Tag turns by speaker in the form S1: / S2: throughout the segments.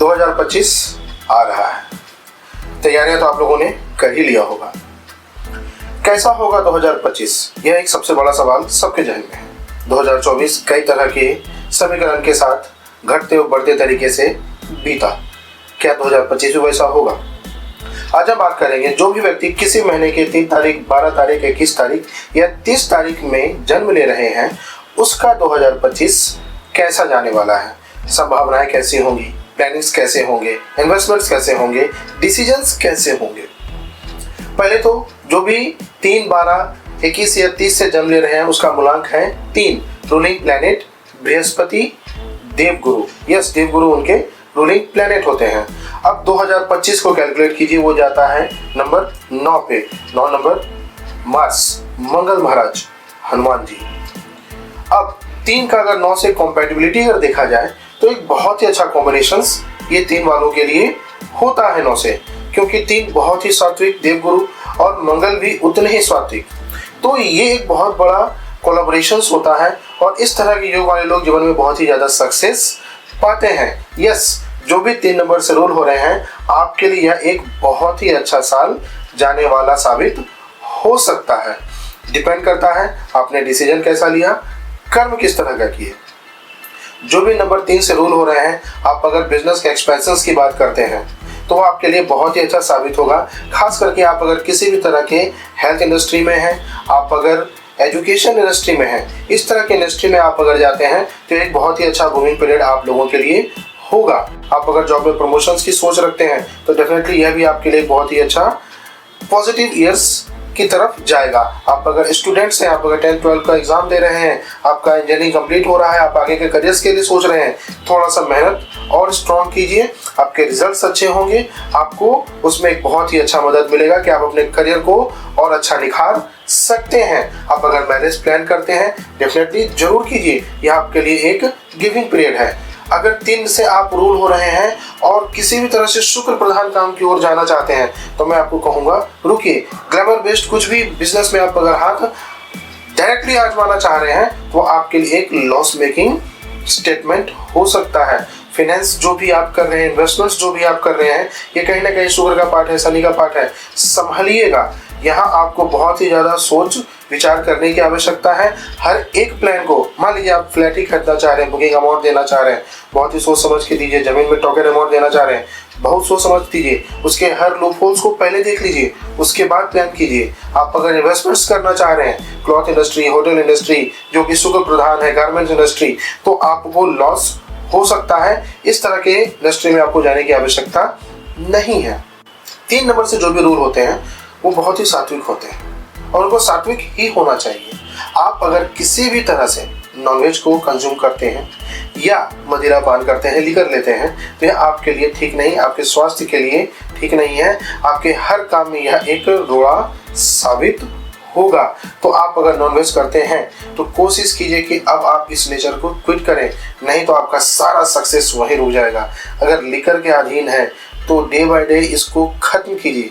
S1: 2025 आ रहा है। तैयारियां तो आप लोगों ने कर ही लिया होगा। कैसा होगा 2025? यह एक सबसे बड़ा सवाल सबके जहन में है। 2024 कई तरह के समीकरण के साथ घटते और बढ़ते तरीके से बीता। क्या 2025 भी वैसा होगा? आज हम बात करेंगे जो भी व्यक्ति किसी महीने के 3 तारीख, 12 तारीख, 21 तारीख या 30 तारीख में जन्म ले रहे हैं, उसका 2025 कैसा जाने वाला है। संभावनाएं कैसी होंगी, प्लानिंग्स कैसे होंगे, इन्वेस्टमेंट्स कैसे होंगे, डिसीजंस कैसे होंगे। पहले तो जो भी 3, 12, 21 या 30 से जन्म ले रहे हैं उसका मूलांक है 3। Ruling planet Brihaspati, Devguru. Yes, Devguru उनके रूलिंग प्लैनेट होते हैं। अब 2025 को कैलकुलेट कीजिए, वो जाता है नंबर 9 पे। 9 नंबर मार्स, मंगल महाराज, हनुमान जी। अब 3 का अगर 9 से कॉम्पैटिबिलिटी अगर देखा जाए तो एक बहुत ही अच्छा कॉम्बिनेशन ये 3 वालों के लिए होता है 9 से, क्योंकि 3 बहुत ही सात्विक, देवगुरु और मंगल भी उतने ही सात्विक। तो ये एक बहुत बड़ा कोलैबोरेशन होता है और इस तरह के योग वाले लोग जीवन में बहुत ही ज़्यादा सक्सेस पाते हैं। यस, जो भी 3 नंबर से रूल हो रहे हैं, आपके लिए यह एक बहुत ही अच्छा साल जाने वाला साबित हो सकता है। डिपेंड करता है आपने डिसीजन कैसा लिया, कर्म किस तरह का किए। जो भी नंबर 3 से रूल हो रहे हैं, आप अगर बिजनेस के एक्सपेंसेस की बात करते हैं तो वो आपके लिए बहुत ही अच्छा साबित होगा। खास करके आप अगर किसी भी तरह के हेल्थ इंडस्ट्री में हैं, आप अगर एजुकेशन इंडस्ट्री में हैं, इस तरह के इंडस्ट्री में आप अगर जाते हैं तो एक बहुत ही अच्छा बूमिंग पीरियड आप लोगों के लिए होगा। आप अगर जॉब में प्रमोशंस की सोच रखते हैं तो डेफिनेटली यह भी आपके लिए बहुत ही अच्छा पॉजिटिव ईयर्स की तरफ जाएगा। आप अगर स्टूडेंट्स हैं, आप अगर 10th 12th का एग्जाम दे रहे हैं, आपका इंजीनियरिंग कंप्लीट हो रहा है, आप आगे के करियर्स के लिए सोच रहे हैं, थोड़ा सा मेहनत और स्ट्रॉन्ग कीजिए, आपके रिजल्ट्स अच्छे होंगे। आपको उसमें एक बहुत ही अच्छा मदद मिलेगा कि आप अपने करियर को और अच्छा निखार सकते हैं। आप अगर मैरिज प्लान करते हैं, डेफिनेटली जरूर कीजिए, यह आपके लिए एक गिविंग पीरियड है। अगर 3 से आप रूल हो रहे हैं और किसी भी तरह से शुक्र प्रधान काम की ओर जाना चाहते हैं तो मैं आपको कहूंगा रुकिए। ग्लैमर बेस्ड कुछ भी बिजनेस में आप अगर हाथ डायरेक्टली आजमाना चाह रहे हैं तो आपके लिए एक लॉस मेकिंग स्टेटमेंट हो सकता है। फाइनेंस जो भी आप कर रहे हैं, इन्वेस्टमेंट्स जो भी आप कर रहे हैं, ये कहीं ना कहीं शुक्र का पार्ट है, शनि का पार्ट है। संभलिएगा, यहाँ आपको बहुत ही ज़्यादा सोच विचार करने की आवश्यकता है। हर एक प्लान को, मान लीजिए आप फ्लैट ही खरीदना चाह रहे हैं, बुकिंग अमाउंट देना चाह रहे हैं, बहुत ही सोच समझ के दीजिए। जमीन में टोकन अमाउंट देना चाह रहे हैं, बहुत सोच समझ दीजिए। उसके हर लूप होल्स को पहले देख लीजिए, उसके बाद प्लान कीजिए। आप अगर इन्वेस्टमेंट्स करना चाह रहे हैं, क्लॉथ इंडस्ट्री, होटल इंडस्ट्री जो कि शुक्र प्रधान है, गारमेंट्स इंडस्ट्री, तो आपको लॉस हो सकता है। इस तरह के इंडस्ट्री में आपको जाने की आवश्यकता नहीं है। 3 नंबर से जो भी रूल होते हैं वो बहुत ही सात्विक होते हैं और उनको सात्विक ही होना चाहिए। आप अगर किसी भी तरह से नॉनवेज को कंज्यूम करते हैं या मदिरा पान करते हैं, लिकर लेते हैं, तो यह आपके लिए ठीक नहीं, आपके स्वास्थ्य के लिए ठीक नहीं है। आपके हर काम में यह एक रोड़ा साबित होगा। तो आप अगर नॉनवेज करते हैं तो कोशिश कीजिए कि अब आप इस नेचर को क्विट करें, नहीं तो आपका सारा सक्सेस वहीं रुक जाएगा। अगर लिकर के अधीन है तो डे बाय डे इसको खत्म कीजिए।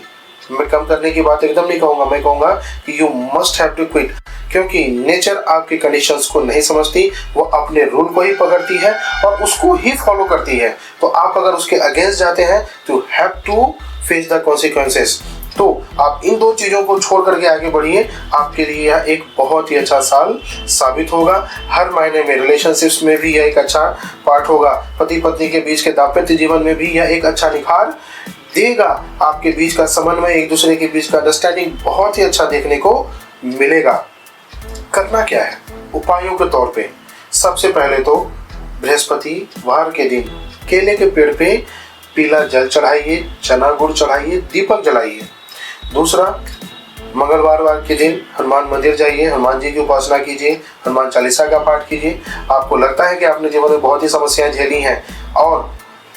S1: मैं कम करने की बात एकदम नहीं कहूँगा, मैं कहूँगा कि you must have to quit, क्योंकि नेचर आपके कंडीशंस को नहीं समझती, वो अपने रूल को ही पकड़ती है और उसको ही फॉलो करती है। तो आप अगर उसके अगेंस्ट जाते हैं तो have to face the consequences. तो आप इन 2 चीज़ों को छोड़ करके आगे बढ़िए, आपके लिए यह एक बहुत ही अच्छा साल साबित होगा। हर महीने में रिलेशनशिप्स में भी यह एक अच्छा पार्ट होगा। पति पत्नी के बीच के दाम्पत्य जीवन में भी यह एक अच्छा निखार देगा। आपके बीच का समन्वय, एक दूसरे के बीच का अंडरस्टैंडिंग बहुत ही अच्छा देखने को मिलेगा। करना क्या है उपायों के तौर पे? सबसे पहले तो बृहस्पतिवार के दिन केले के पेड़ पे पीला जल चढ़ाइए, चना गुड़ चढ़ाइए, दीपक जलाइए। दूसरा, मंगलवार के दिन हनुमान मंदिर जाइए, हनुमान जी की उपासना कीजिए, हनुमान चालीसा का पाठ कीजिए। आपको लगता है कि आपने जीवन में बहुत ही समस्याएं झेली हैं और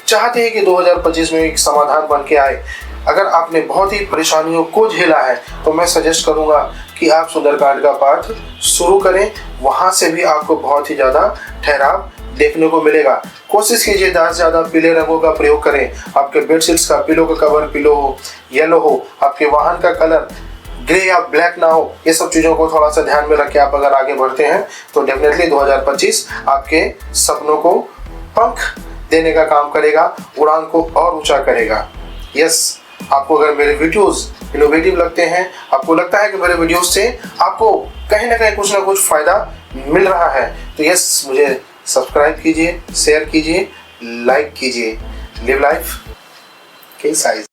S1: चाहते हैं कि 2025 में एक समाधान बन के आए। अगर आपने बहुत ही परेशानियों को झेला है तो मैं सजेस्ट करूंगा कि आप सुंदरकांड का पाठ शुरू करें, वहां से भी आपको बहुत ही ज़्यादा ठहराव देखने को मिलेगा। कोशिश कीजिए ज़्यादा से ज़्यादा पीले रंगों का प्रयोग करें। आपके बेडशीट्स का, पिलो का कवर पिलो हो, येलो हो, आपके वाहन का कलर ग्रे या ब्लैक ना हो। ये सब चीज़ों को थोड़ा सा ध्यान में रख के आप अगर आगे बढ़ते हैं तो डेफिनेटली 2025 आपके सपनों को पंख देने का काम करेगा, उड़ान को और ऊंचा करेगा। यस, आपको अगर मेरे वीडियोस इनोवेटिव लगते हैं, आपको लगता है कि मेरे वीडियोस से आपको कहीं ना कुछ फ़ायदा मिल रहा है, तो यस, मुझे सब्सक्राइब कीजिए, शेयर कीजिए, लाइक कीजिए। लिव लाइफ के साइज।